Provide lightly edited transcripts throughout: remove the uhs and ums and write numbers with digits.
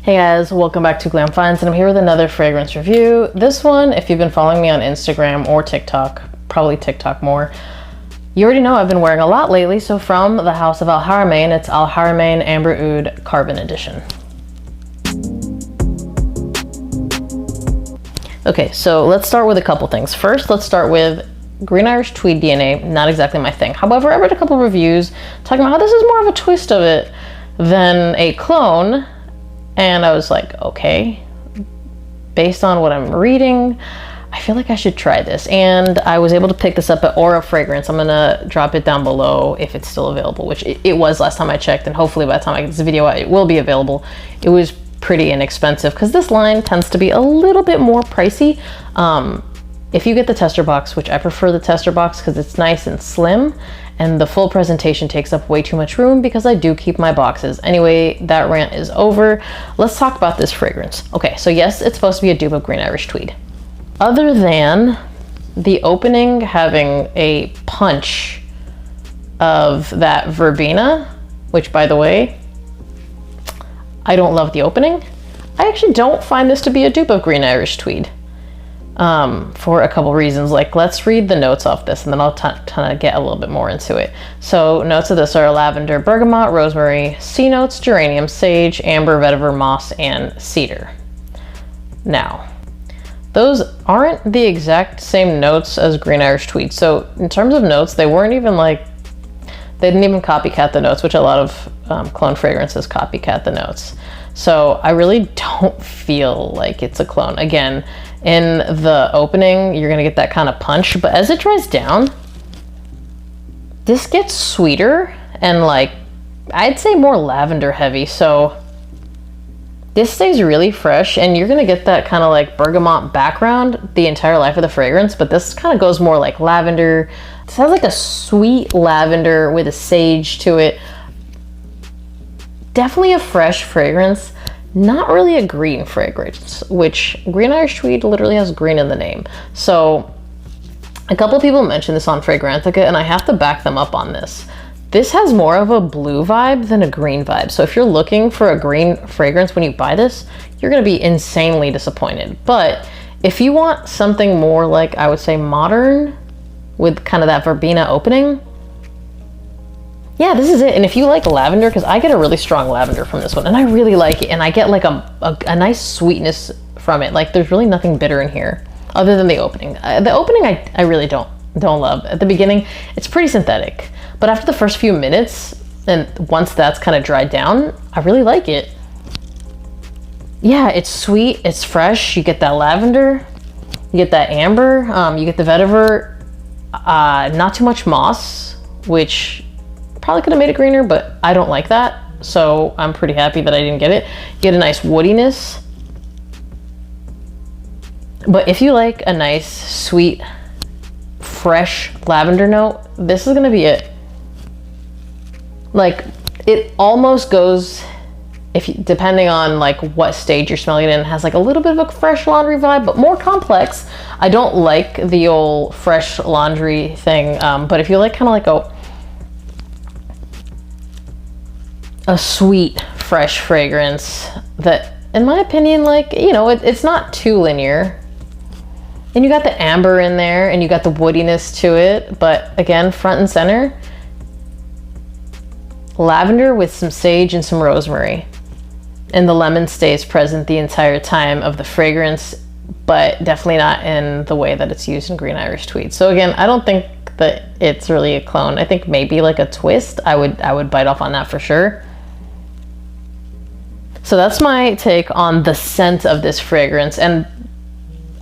Hey guys, welcome back to Glam Finds, and I'm here with another fragrance review. This one, if you've been following me on Instagram or TikTok, probably TikTok more, you already know I've been wearing a lot lately. So from the house of Haramain, it's Haramain Amber Oud Carbon Edition. Okay, so let's start with a couple things. First, let's start with Green Irish Tweed DNA, not exactly my thing. However, I read a couple reviews talking about how this is more of a twist of it than a clone. And I was like, okay, based on what I'm reading, I feel like I should try this. And I was able to pick this up at Aura Fragrance. I'm gonna drop it down below if it's still available, which it was last time I checked, and hopefully by the time I get this video out, it will be available. It was pretty inexpensive because this line tends to be a little bit more pricey. If you get the tester box, which I prefer the tester box because it's nice and slim, and the full presentation takes up way too much room because I do keep my boxes. Anyway, that rant is over. Let's talk about this fragrance. Okay, so yes, it's supposed to be a dupe of Green Irish Tweed. Other than the opening having a punch of that verbena, which by the way, I don't love the opening. I actually don't find this to be a dupe of Green Irish Tweed. For a couple reasons. Like, let's read the notes off this and then I'll kind of get a little bit more into it. So notes of this are lavender, bergamot, rosemary, C notes, geranium, sage, amber, vetiver, moss, and cedar. Now, those aren't the exact same notes as Green Irish Tweed. So in terms of notes, they weren't even like, they didn't even copycat the notes, which a lot of clone fragrances copycat the notes. So I really don't feel like it's a clone. Again, in the opening, you're gonna get that kind of punch, but as it dries down, this gets sweeter and like, I'd say more lavender heavy. So this stays really fresh and you're gonna get that kind of like bergamot background the entire life of the fragrance, but this kind of goes more like lavender. This has like a sweet lavender with a sage to it. Definitely a fresh fragrance, not really a green fragrance, which Green Irish Tweed literally has green in the name. So a couple people mentioned this on Fragrantica and I have to back them up on this. This has more of a blue vibe than a green vibe. So if you're looking for a green fragrance when you buy this, you're gonna be insanely disappointed. But if you want something more like, I would say modern with kind of that verbena opening, yeah, this is it. And if you like lavender, because I get a really strong lavender from this one and I really like it, and I get like a nice sweetness from it. Like there's really nothing bitter in here other than the opening. The opening I really don't love. At the beginning, it's pretty synthetic, but after the first few minutes and once that's kind of dried down, I really like it. Yeah, it's sweet, it's fresh. You get that lavender, you get that amber, you get the vetiver, not too much moss, which probably could have made it greener, but I don't like that. So I'm pretty happy that I didn't get it. You get a nice woodiness. But if you like a nice, sweet, fresh lavender note, this is gonna be it. Like, it almost goes, depending on like what stage you're smelling it in, it has like a little bit of a fresh laundry vibe, but more complex. I don't like the old fresh laundry thing, but if you like kind of like a sweet, fresh fragrance that, in my opinion, like, you know, it's not too linear. And you got the amber in there and you got the woodiness to it, but again, front and center, lavender with some sage and some rosemary. And the lemon stays present the entire time of the fragrance, but definitely not in the way that it's used in Green Irish Tweed. So again, I don't think that it's really a clone. I think maybe like a twist. I would bite off on that for sure. So that's my take on the scent of this fragrance. And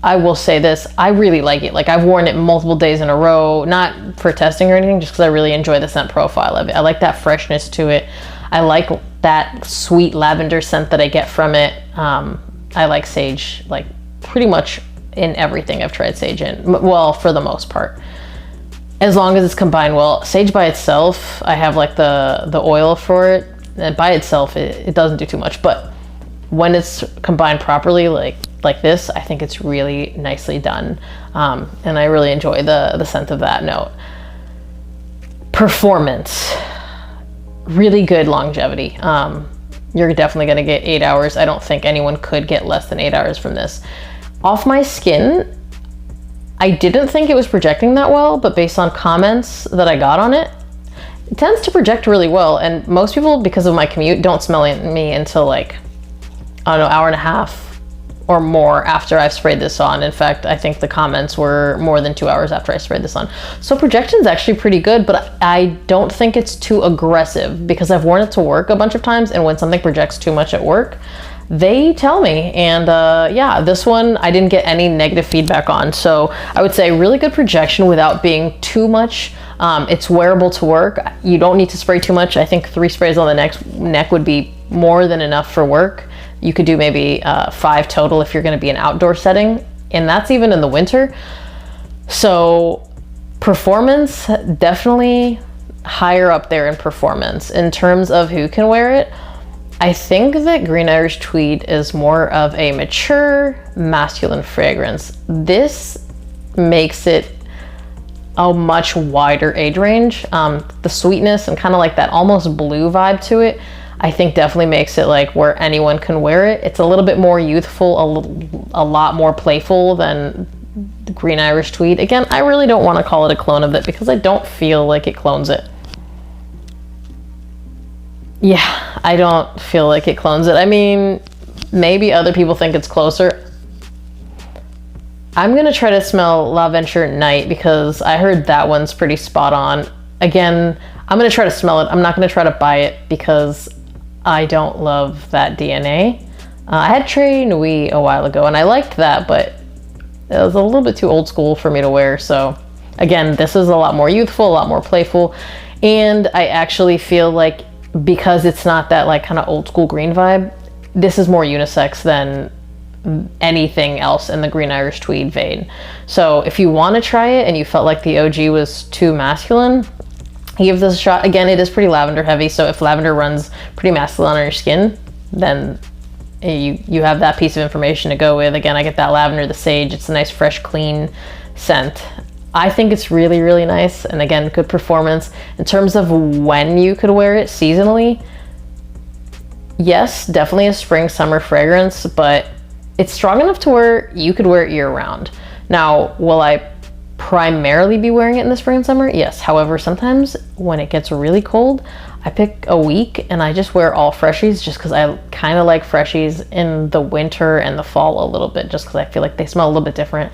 I will say this, I really like it. Like, I've worn it multiple days in a row, not for testing or anything, just because I really enjoy the scent profile of it. I like that freshness to it. I like that sweet lavender scent that I get from it. I like sage, like pretty much in everything I've tried sage in, well, for the most part. As long as it's combined well. Sage by itself, I have like the oil for it. And by itself, it doesn't do too much, but when it's combined properly, like this, I think it's really nicely done. And I really enjoy the scent of that note. Performance, really good longevity. you're definitely going to get 8 hours. I don't think anyone could get less than 8 hours from this. Off my skin, I didn't think it was projecting that well, but based on comments that I got on it, it tends to project really well. And most people, because of my commute, don't smell me until like, I don't know, hour and a half or more after I've sprayed this on. In fact, I think the comments were more than 2 hours after I sprayed this on. So projection is actually pretty good, but I don't think it's too aggressive because I've worn it to work a bunch of times, and when something projects too much at work, they tell me. And yeah, this one I didn't get any negative feedback on. So I would say really good projection without being too much. It's wearable to work. You don't need to spray too much. I think 3 sprays on the neck would be more than enough for work. You could do maybe 5 total if you're going to be in an outdoor setting, and that's even in the winter. So performance, definitely higher up there in performance. In terms of who can wear it, I think that Green Irish Tweed is more of a mature, masculine fragrance. This makes it a much wider age range. The sweetness and kind of like that almost blue vibe to it, I think definitely makes it like where anyone can wear it. It's a little bit more youthful, a lot more playful than the Green Irish Tweed. Again, I really don't want to call it a clone of it because I don't feel like it clones it. Yeah, I don't feel like it clones it. I mean, maybe other people think it's closer. I'm gonna try to smell L'Aventure Night because I heard that one's pretty spot on. Again, I'm gonna try to smell it. I'm not gonna try to buy it because I don't love that DNA. I had Très Nuit a while ago and I liked that, but it was a little bit too old school for me to wear. So again, this is a lot more youthful, a lot more playful. And I actually feel like because it's not that like kind of old school green vibe, this is more unisex than anything else in the Green Irish Tweed vein. So if you want to try it and you felt like the OG was too masculine, give this a shot. Again, it is pretty lavender heavy, so if lavender runs pretty masculine on your skin, then you have that piece of information to go with. Again, I get that lavender, the sage. It's a nice, fresh, clean scent. I think it's really, really nice, and again, good performance. In terms of when you could wear it seasonally, yes, definitely a spring, summer fragrance, but it's strong enough to where you could wear it year-round. Now, will I primarily be wearing it in the spring and summer? Yes. However, sometimes when it gets really cold, I pick a week and I just wear all freshies just because I kind of like freshies in the winter and the fall a little bit, just because I feel like they smell a little bit different,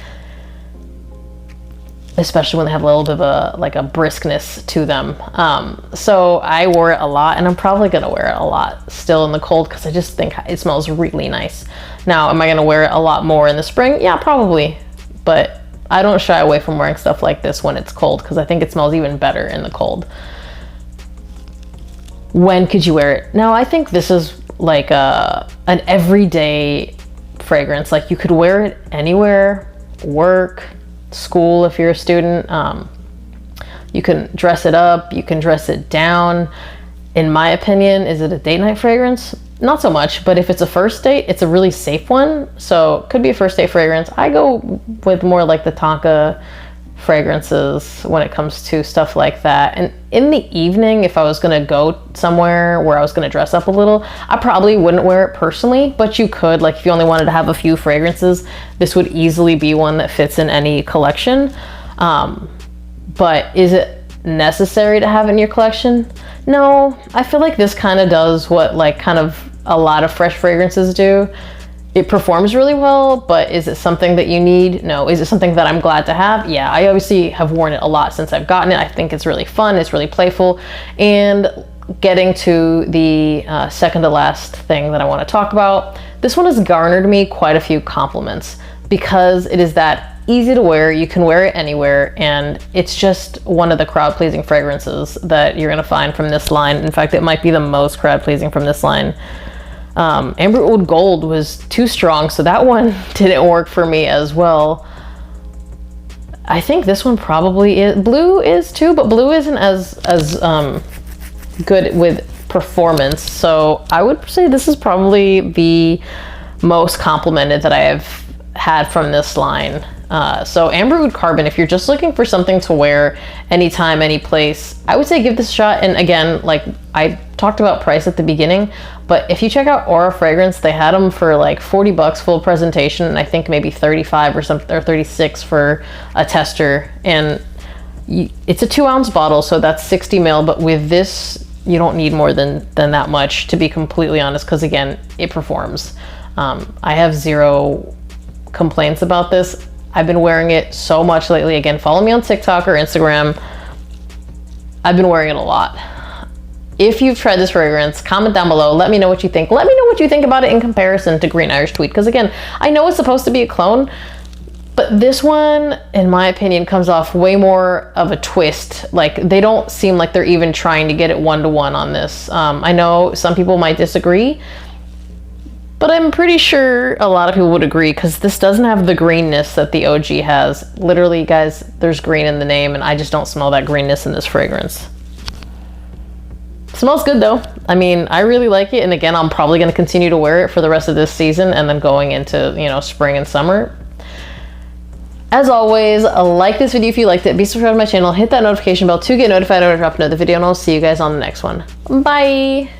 especially when they have a little bit of a briskness to them. So I wore it a lot, and I'm probably gonna wear it a lot still in the cold because I just think it smells really nice. Now, am I gonna wear it a lot more in the spring? Yeah, probably, but I don't shy away from wearing stuff like this when it's cold because I think it smells even better in the cold. When could you wear it? Now, I think this is like an everyday fragrance. Like you could wear it anywhere, work, school if you're a student. You can dress it up, you can dress it down. In my opinion, is it a date night fragrance? Not so much, but if it's a first date, it's a really safe one. So it could be a first date fragrance. I go with more like the Tonka fragrances when it comes to stuff like that. And in the evening, if I was gonna go somewhere where I was gonna dress up a little, I probably wouldn't wear it personally, but you could, like if you only wanted to have a few fragrances, this would easily be one that fits in any collection. But is it necessary to have in your collection? No, I feel like this kind of does what like kind of a lot of fresh fragrances do. It performs really well, but is it something that you need? No. Is it something that I'm glad to have? Yeah, I obviously have worn it a lot since I've gotten it. I think it's really fun, it's really playful. And getting to the second to last thing that I want to talk about, this one has garnered me quite a few compliments because it is that easy to wear, you can wear it anywhere, and it's just one of the crowd-pleasing fragrances that you're gonna find from this line. In fact, it might be the most crowd-pleasing from this line. Amber Oud Gold was too strong, so that one didn't work for me as well. I think this one probably is. Blue is too, but blue isn't as good with performance. So I would say this is probably the most complimented that I have had from this line. So Amberwood Carbon, if you're just looking for something to wear anytime, any place, I would say give this a shot. And again, like I talked about price at the beginning, but if you check out Aura Fragrance, they had them for like 40 bucks full presentation, and I think maybe 35 or something, or 36 for a tester. And it's a 2-ounce bottle, so that's 60 ml, but with this, you don't need more than that much, to be completely honest, because again, it performs. I have zero complaints about this. I've been wearing it so much lately. Again, follow me on TikTok or Instagram. I've been wearing it a lot. If you've tried this fragrance, comment down below. Let me know what you think. Let me know what you think about it in comparison to Green Irish Tweed, because again, I know it's supposed to be a clone, but this one, in my opinion, comes off way more of a twist. Like, they don't seem like they're even trying to get it one-to-one on this. I know some people might disagree, but I'm pretty sure a lot of people would agree, because this doesn't have the greenness that the OG has. Literally, guys, there's green in the name, and I just don't smell that greenness in this fragrance. Smells good though. I mean, I really like it, and again, I'm probably going to continue to wear it for the rest of this season, and then going into, you know, spring and summer. As always, like this video if you liked it, be subscribed to my channel, hit that notification bell to get notified when I drop another video, and I'll see you guys on the next one. Bye!